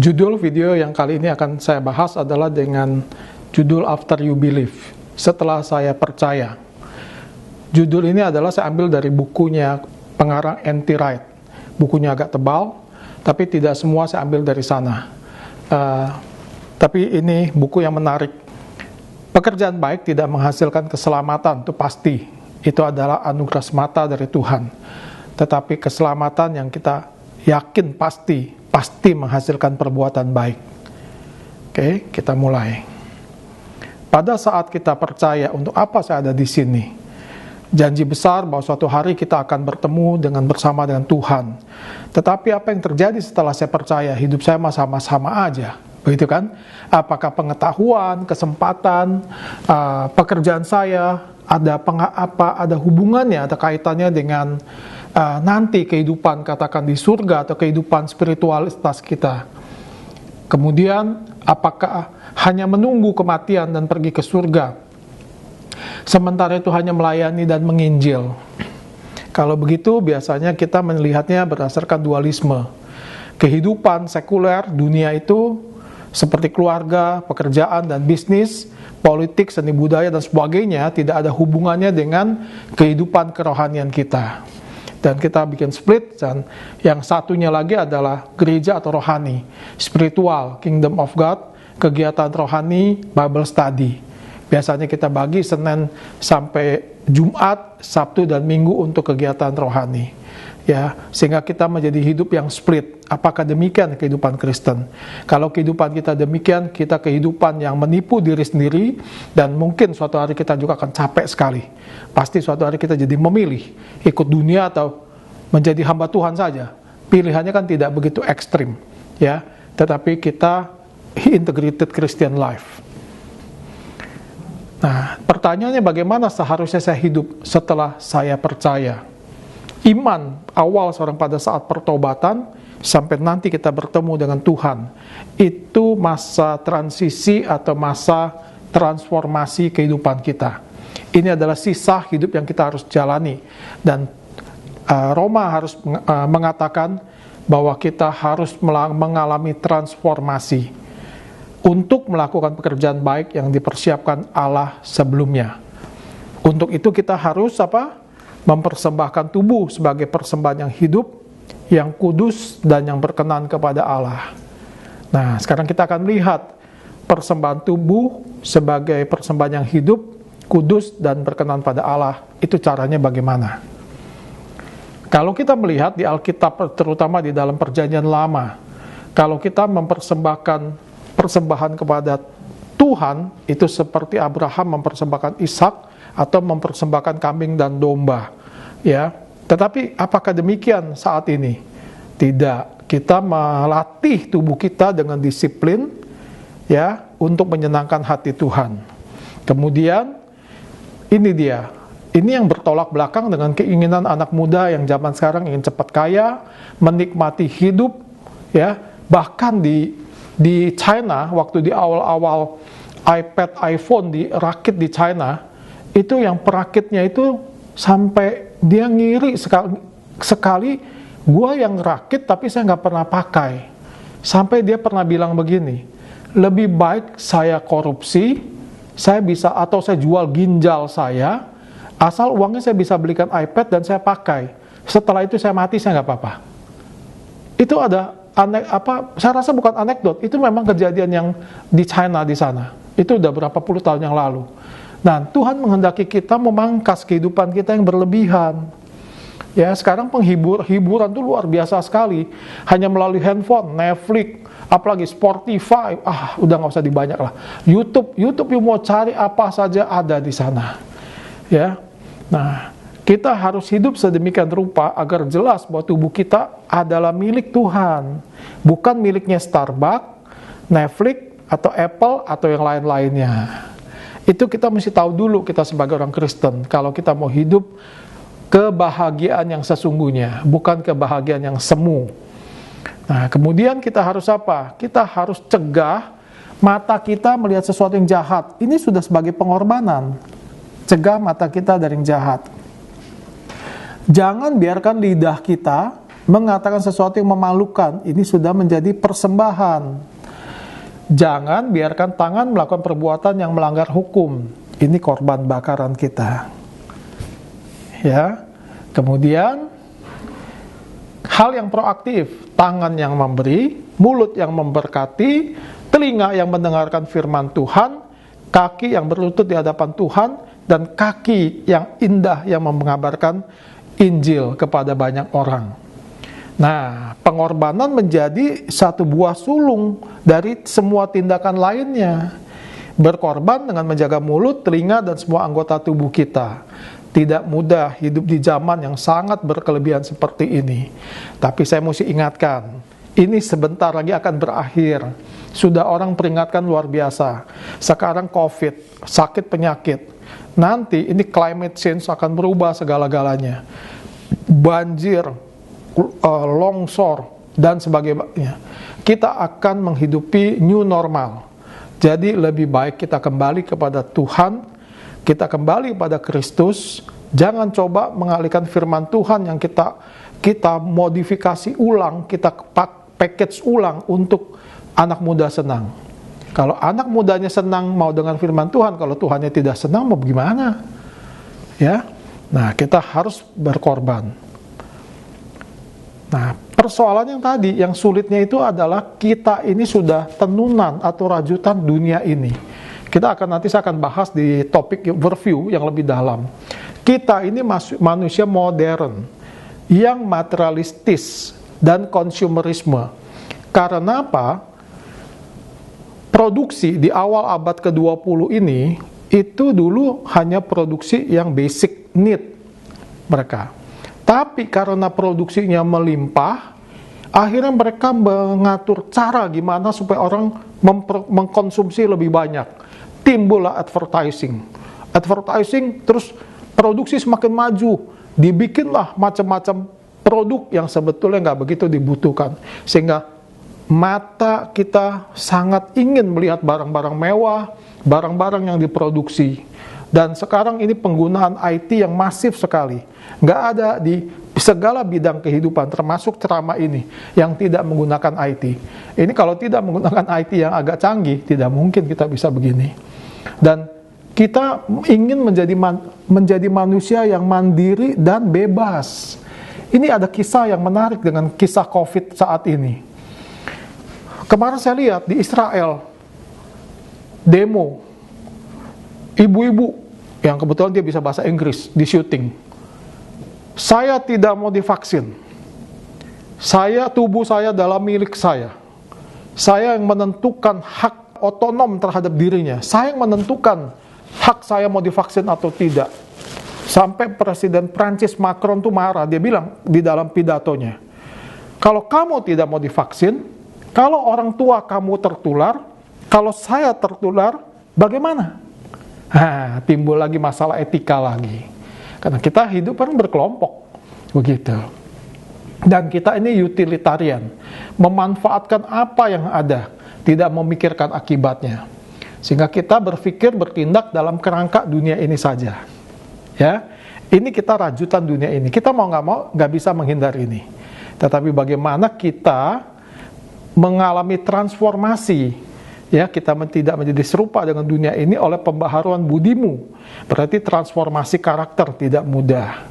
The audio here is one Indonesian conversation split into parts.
Judul video yang kali ini akan saya bahas adalah dengan judul After You Believe, setelah saya percaya. Judul ini adalah saya ambil dari bukunya pengarang N.T. Wright. Bukunya agak tebal, tapi tidak semua saya ambil dari sana. Tapi ini buku yang menarik. Pekerjaan baik tidak menghasilkan keselamatan, itu pasti. Itu adalah anugerah semata dari Tuhan. Tetapi keselamatan yang kita yakin pasti menghasilkan perbuatan baik. Oke, kita mulai. Pada saat kita percaya untuk apa saya ada di sini, janji besar bahwa suatu hari kita akan bertemu bersama dengan Tuhan. Tetapi apa yang terjadi setelah saya percaya? Hidup saya sama-sama aja, begitu kan? Apakah pengetahuan, kesempatan, pekerjaan saya ada hubungannya, ada kaitannya dengan nanti kehidupan katakan di surga atau kehidupan spiritualitas kita. Kemudian apakah hanya menunggu kematian dan pergi ke surga, sementara itu hanya melayani dan menginjil? Kalau begitu biasanya kita melihatnya berdasarkan dualisme. Kehidupan sekuler dunia itu seperti keluarga, pekerjaan dan bisnis, politik, seni budaya dan sebagainya tidak ada hubungannya dengan kehidupan kerohanian kita. Dan kita bikin split, dan yang satunya lagi adalah gereja atau rohani, spiritual, kingdom of God, kegiatan rohani, Bible study. Biasanya kita bagi Senin sampai Jumat, Sabtu dan Minggu untuk kegiatan rohani. Ya, sehingga kita menjadi hidup yang split. Apakah demikian kehidupan Kristen? Kalau kehidupan kita demikian, kita kehidupan yang menipu diri sendiri, dan mungkin suatu hari kita juga akan capek sekali. Pasti suatu hari kita jadi memilih ikut dunia atau menjadi hamba Tuhan saja. Pilihannya kan tidak begitu ekstrim, ya. Tetapi kita integrated Christian life. Nah, pertanyaannya bagaimana seharusnya saya hidup setelah saya percaya? Iman awal seorang pada saat pertobatan sampai nanti kita bertemu dengan Tuhan, itu masa transisi atau masa transformasi kehidupan kita. Ini adalah sisa hidup yang kita harus jalani, dan Roma harus mengatakan bahwa kita harus mengalami transformasi untuk melakukan pekerjaan baik yang dipersiapkan Allah sebelumnya. Untuk itu kita harus mempersembahkan tubuh sebagai persembahan yang hidup, yang kudus, dan yang berkenan kepada Allah. Nah, sekarang kita akan melihat persembahan tubuh sebagai persembahan yang hidup, kudus, dan berkenan pada Allah. Itu caranya bagaimana? Kalau kita melihat di Alkitab, terutama di dalam Perjanjian Lama, kalau kita mempersembahkan persembahan kepada Tuhan, itu seperti Abraham mempersembahkan Ishak, atau mempersembahkan kambing dan domba, ya. Tetapi apakah demikian saat ini? Tidak. Kita melatih tubuh kita dengan disiplin, ya, untuk menyenangkan hati Tuhan. Kemudian ini yang bertolak belakang dengan keinginan anak muda yang zaman sekarang ingin cepat kaya, menikmati hidup, ya. Bahkan di China, waktu di awal-awal iPad, iPhone dirakit di China, itu yang perakitnya itu sampai dia ngiri sekali, gua yang rakit tapi saya nggak pernah pakai. Sampai dia pernah bilang begini, lebih baik saya korupsi, saya jual ginjal saya, asal uangnya saya bisa belikan iPad dan saya pakai. Setelah itu saya mati, saya nggak apa-apa. Itu ada saya rasa bukan anekdot, itu memang kejadian yang di China di sana. Itu udah berapa puluh tahun yang lalu. Nah, Tuhan menghendaki kita memangkas kehidupan kita yang berlebihan. Ya, sekarang hiburan itu luar biasa sekali. Hanya melalui handphone, Netflix, apalagi Spotify, udah nggak usah dibanyak lah. YouTube yang mau cari apa saja ada di sana. Ya, nah, kita harus hidup sedemikian rupa agar jelas bahwa tubuh kita adalah milik Tuhan, bukan miliknya Starbucks, Netflix, atau Apple, atau yang lain-lainnya. Itu kita mesti tahu dulu, kita sebagai orang Kristen, kalau kita mau hidup kebahagiaan yang sesungguhnya, bukan kebahagiaan yang semu. Nah, kemudian kita harus apa? Kita harus cegah mata kita melihat sesuatu yang jahat. Ini sudah sebagai pengorbanan. Cegah mata kita dari yang jahat. Jangan biarkan lidah kita mengatakan sesuatu yang memalukan, ini sudah menjadi persembahan. Jangan biarkan tangan melakukan perbuatan yang melanggar hukum. Ini korban bakaran kita. Ya. Kemudian hal yang proaktif, tangan yang memberi, mulut yang memberkati, telinga yang mendengarkan firman Tuhan, kaki yang berlutut di hadapan Tuhan, dan kaki yang indah yang mengabarkan Injil kepada banyak orang. Nah, pengorbanan menjadi satu buah sulung dari semua tindakan lainnya. Berkorban dengan menjaga mulut, telinga, dan semua anggota tubuh kita. Tidak mudah hidup di zaman yang sangat berkelebihan seperti ini. Tapi saya mesti ingatkan, ini sebentar lagi akan berakhir. Sudah orang peringatkan luar biasa. Sekarang COVID, sakit penyakit. Nanti ini climate change akan berubah segala-galanya. Banjir, longsor, dan sebagainya. Kita akan menghidupi new normal. Jadi lebih baik kita kembali kepada Tuhan, kita kembali pada Kristus. Jangan coba mengalihkan firman Tuhan yang kita modifikasi ulang, kita package ulang untuk anak muda senang. Kalau anak mudanya senang mau dengan firman Tuhan, kalau Tuhannya tidak senang mau gimana? Ya. Nah, kita harus berkorban. Nah, persoalan yang tadi, yang sulitnya itu adalah kita ini sudah tenunan atau rajutan dunia ini. Saya akan bahas di topik overview yang lebih dalam. Kita ini manusia modern yang materialistis dan konsumerisme. Karena apa? Produksi di awal abad ke-20 ini itu dulu hanya produksi yang basic need mereka. Tapi karena produksinya melimpah, akhirnya mereka mengatur cara gimana supaya orang mengkonsumsi lebih banyak. Timbullah advertising. Advertising terus produksi semakin maju. Dibikinlah macam-macam produk yang sebetulnya nggak begitu dibutuhkan. Sehingga mata kita sangat ingin melihat barang-barang mewah, barang-barang yang diproduksi. Dan sekarang ini penggunaan IT yang masif sekali. Nggak ada di segala bidang kehidupan, termasuk ceramah ini, yang tidak menggunakan IT. Ini kalau tidak menggunakan IT yang agak canggih, tidak mungkin kita bisa begini. Dan kita ingin menjadi manusia yang mandiri dan bebas. Ini ada kisah yang menarik dengan kisah COVID saat ini. Kemarin saya lihat di Israel, demo, ibu-ibu yang kebetulan dia bisa bahasa Inggris, di syuting. Saya tidak mau divaksin. Tubuh saya dalam milik saya. Saya yang menentukan hak otonom terhadap dirinya. Saya yang menentukan hak saya mau divaksin atau tidak. Sampai Presiden Prancis Macron tuh marah. Dia bilang di dalam pidatonya, kalau kamu tidak mau divaksin, kalau orang tua kamu tertular, kalau saya tertular, bagaimana? Timbul lagi masalah etika lagi. Karena kita hidup kan berkelompok, begitu. Dan kita ini utilitarian, memanfaatkan apa yang ada, tidak memikirkan akibatnya. Sehingga kita berpikir bertindak dalam kerangka dunia ini saja. Ya, ini kita rajutan dunia ini. Kita mau nggak bisa menghindari ini. Tetapi bagaimana kita mengalami transformasi? Ya, kita tidak menjadi serupa dengan dunia ini oleh pembaharuan budimu. Berarti transformasi karakter tidak mudah.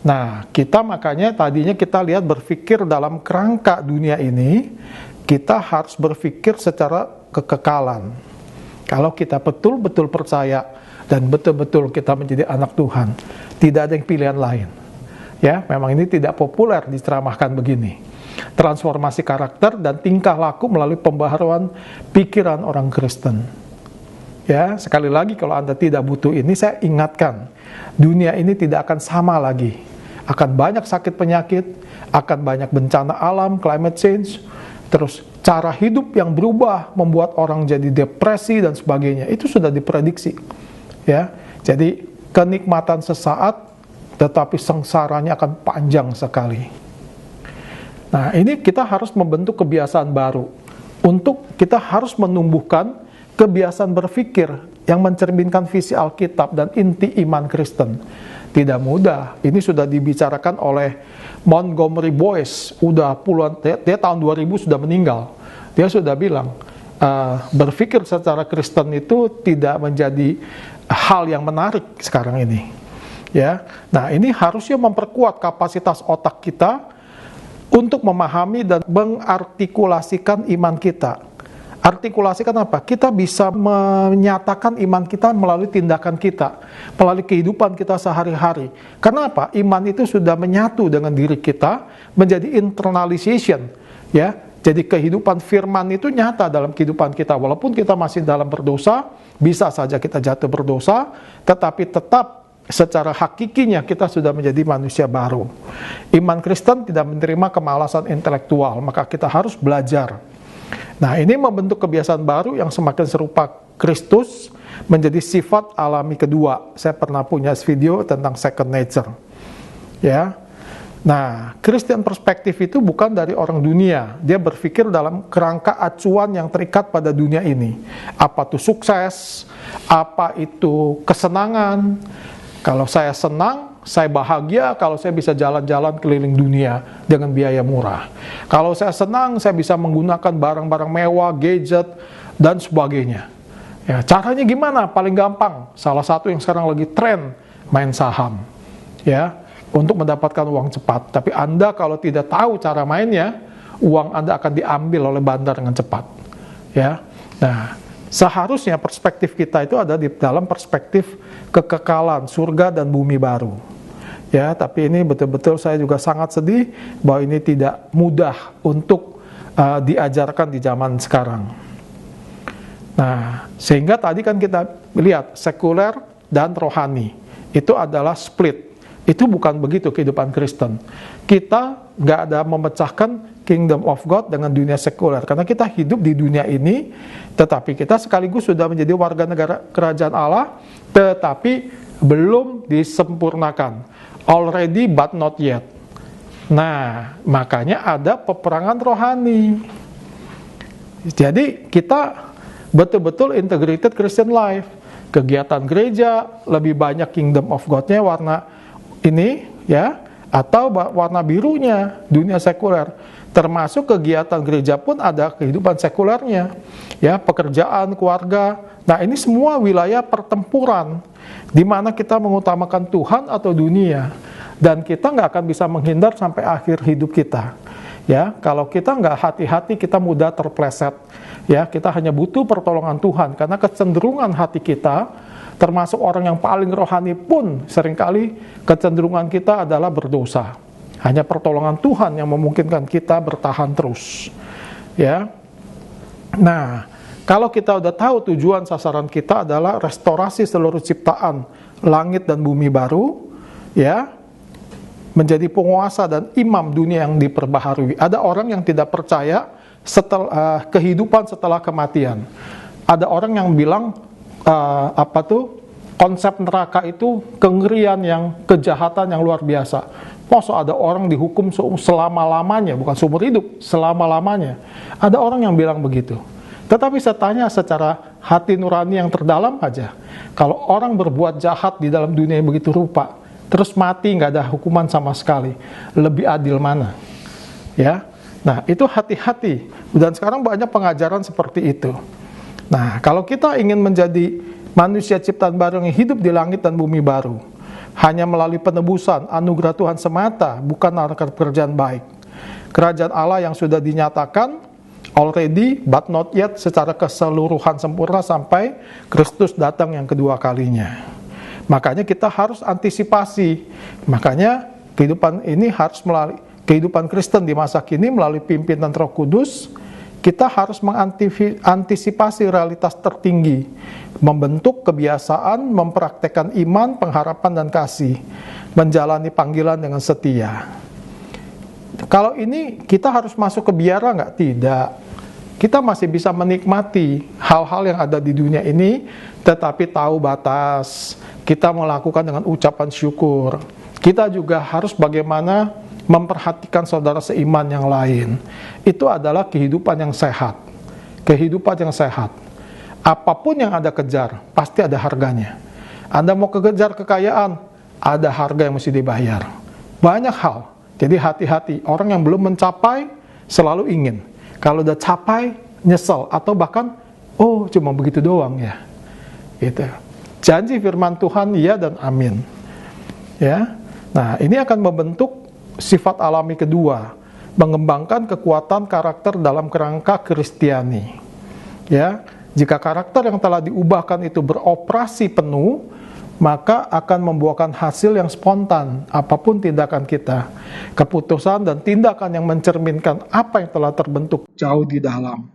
Nah, kita makanya tadinya kita lihat berpikir dalam kerangka dunia ini, kita harus berpikir secara kekekalan. Kalau kita betul-betul percaya dan betul-betul kita menjadi anak Tuhan, tidak ada yang pilihan lain. Ya, memang ini tidak populer diceramahkan begini. Transformasi karakter dan tingkah laku melalui pembaharuan pikiran orang Kristen. Ya, sekali lagi kalau Anda tidak butuh ini, saya ingatkan, dunia ini tidak akan sama lagi. Akan banyak sakit penyakit, akan banyak bencana alam, climate change, terus cara hidup yang berubah membuat orang jadi depresi dan sebagainya. Itu sudah diprediksi. Ya, jadi kenikmatan sesaat, tetapi sengsaranya akan panjang sekali. Nah, ini kita harus membentuk kebiasaan baru. Untuk kita harus menumbuhkan kebiasaan berpikir yang mencerminkan visi Alkitab dan inti iman Kristen. Tidak mudah. Ini sudah dibicarakan oleh Montgomery Boyce, udah puluhan, dia tahun 2000 sudah meninggal. Dia sudah bilang, berpikir secara Kristen itu tidak menjadi hal yang menarik sekarang ini. Ya, nah ini harusnya memperkuat kapasitas otak kita untuk memahami dan mengartikulasikan iman kita. Artikulasikan apa? Kita bisa menyatakan iman kita melalui tindakan kita, melalui kehidupan kita sehari-hari. Karena apa? Iman itu sudah menyatu dengan diri kita, menjadi internalization. Ya, jadi kehidupan firman itu nyata dalam kehidupan kita. Walaupun kita masih dalam berdosa, bisa saja kita jatuh berdosa, tetapi tetap secara hakikinya kita sudah menjadi manusia baru. Iman Kristen tidak menerima kemalasan intelektual, maka kita harus belajar. Nah, ini membentuk kebiasaan baru yang semakin serupa Kristus, menjadi sifat alami kedua. Saya pernah punya video tentang second nature. Ya. Nah, Christian perspektif itu bukan dari orang dunia. Dia berpikir dalam kerangka acuan yang terikat pada dunia ini. Apa itu sukses? Apa itu kesenangan? Kalau saya senang, saya bahagia kalau saya bisa jalan-jalan keliling dunia dengan biaya murah. Kalau saya senang, saya bisa menggunakan barang-barang mewah, gadget, dan sebagainya. Ya, caranya gimana? Paling gampang. Salah satu yang sekarang lagi tren, main saham. Ya, untuk mendapatkan uang cepat. Tapi Anda kalau tidak tahu cara mainnya, uang Anda akan diambil oleh bandar dengan cepat. Ya, nah, seharusnya perspektif kita itu ada di dalam perspektif kekekalan surga dan bumi baru. Ya, tapi ini betul-betul saya juga sangat sedih bahwa ini tidak mudah untuk diajarkan di zaman sekarang. Nah, sehingga tadi kan kita lihat sekuler dan rohani itu adalah split. Itu bukan begitu kehidupan Kristen. Kita nggak ada memecahkan kingdom of God dengan dunia sekuler. Karena kita hidup di dunia ini, tetapi kita sekaligus sudah menjadi warga negara kerajaan Allah, tetapi belum disempurnakan. Already but not yet. Nah, makanya ada peperangan rohani. Jadi kita betul-betul integrated Christian life. Kegiatan gereja lebih banyak kingdom of God-nya warna ini, ya, atau warna birunya dunia sekuler. Termasuk kegiatan gereja pun ada kehidupan sekulernya, ya, pekerjaan, keluarga. Nah, ini semua wilayah pertempuran di mana kita mengutamakan Tuhan atau dunia, dan kita nggak akan bisa menghindar sampai akhir hidup kita. Ya, kalau kita nggak hati-hati, kita mudah terpleset. Ya, kita hanya butuh pertolongan Tuhan karena kecenderungan hati kita, termasuk orang yang paling rohani pun seringkali kecenderungan kita adalah berdosa. Hanya pertolongan Tuhan yang memungkinkan kita bertahan terus. Ya. Nah, kalau kita udah tahu tujuan sasaran kita adalah restorasi seluruh ciptaan langit dan bumi baru, ya, menjadi penguasa dan imam dunia yang diperbaharui. Ada orang yang tidak percaya kehidupan setelah kematian. Ada orang yang bilang konsep neraka itu kengerian yang kejahatan yang luar biasa. Masa ada orang dihukum selama-lamanya, bukan seumur hidup, selama-lamanya. Ada orang yang bilang begitu. Tetapi saya tanya secara hati nurani yang terdalam aja, kalau orang berbuat jahat di dalam dunia yang begitu rupa, terus mati nggak ada hukuman sama sekali, lebih adil mana? Ya, nah itu hati-hati. Dan sekarang banyak pengajaran seperti itu. Nah, kalau kita ingin menjadi manusia ciptaan baru yang hidup di langit dan bumi baru, hanya melalui penebusan anugerah Tuhan semata, bukan karena pekerjaan baik. Kerajaan Allah yang sudah dinyatakan already but not yet secara keseluruhan sempurna sampai Kristus datang yang kedua kalinya. Makanya kita harus antisipasi. Makanya kehidupan ini harus melalui kehidupan Kristen di masa kini melalui pimpinan Roh Kudus. Kita harus mengantisipasi realitas tertinggi, membentuk kebiasaan, mempraktekkan iman, pengharapan, dan kasih, menjalani panggilan dengan setia. Kalau ini kita harus masuk ke biara nggak? Tidak. Kita masih bisa menikmati hal-hal yang ada di dunia ini, tetapi tahu batas. Kita melakukan dengan ucapan syukur. Kita juga harus bagaimana memperhatikan saudara seiman yang lain. Itu adalah kehidupan yang sehat. Kehidupan yang sehat. Apapun yang Anda kejar, pasti ada harganya. Anda mau kejar kekayaan, ada harga yang mesti dibayar. Banyak hal. Jadi hati-hati, orang yang belum mencapai selalu ingin. Kalau udah capai, nyesel. Atau bahkan, oh cuma begitu doang ya. Gitu. Janji firman Tuhan, ya dan amin. Ya. Nah, ini akan membentuk sifat alami kedua, mengembangkan kekuatan karakter dalam kerangka Kristiani. Ya, jika karakter yang telah diubahkan itu beroperasi penuh, maka akan membuahkan hasil yang spontan, apapun tindakan kita, keputusan dan tindakan yang mencerminkan apa yang telah terbentuk jauh di dalam.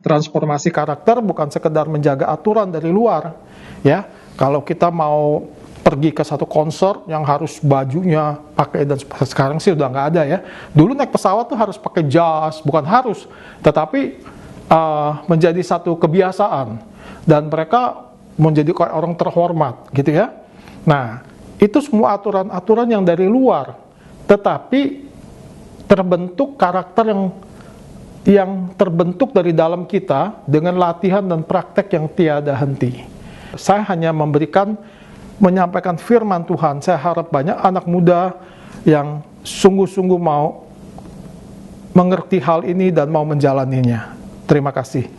Transformasi karakter bukan sekedar menjaga aturan dari luar, ya. Kalau kita mau pergi ke satu konser yang harus bajunya pakai, dan sekarang sih udah nggak ada ya. Dulu naik pesawat tuh harus pakai jas, bukan harus, tetapi menjadi satu kebiasaan dan mereka menjadi kayak orang terhormat gitu ya. Nah, itu semua aturan-aturan yang dari luar, tetapi terbentuk karakter yang terbentuk dari dalam kita dengan latihan dan praktek yang tiada henti. Saya hanya menyampaikan firman Tuhan. Saya harap banyak anak muda yang sungguh-sungguh mau mengerti hal ini dan mau menjalaninya. Terima kasih.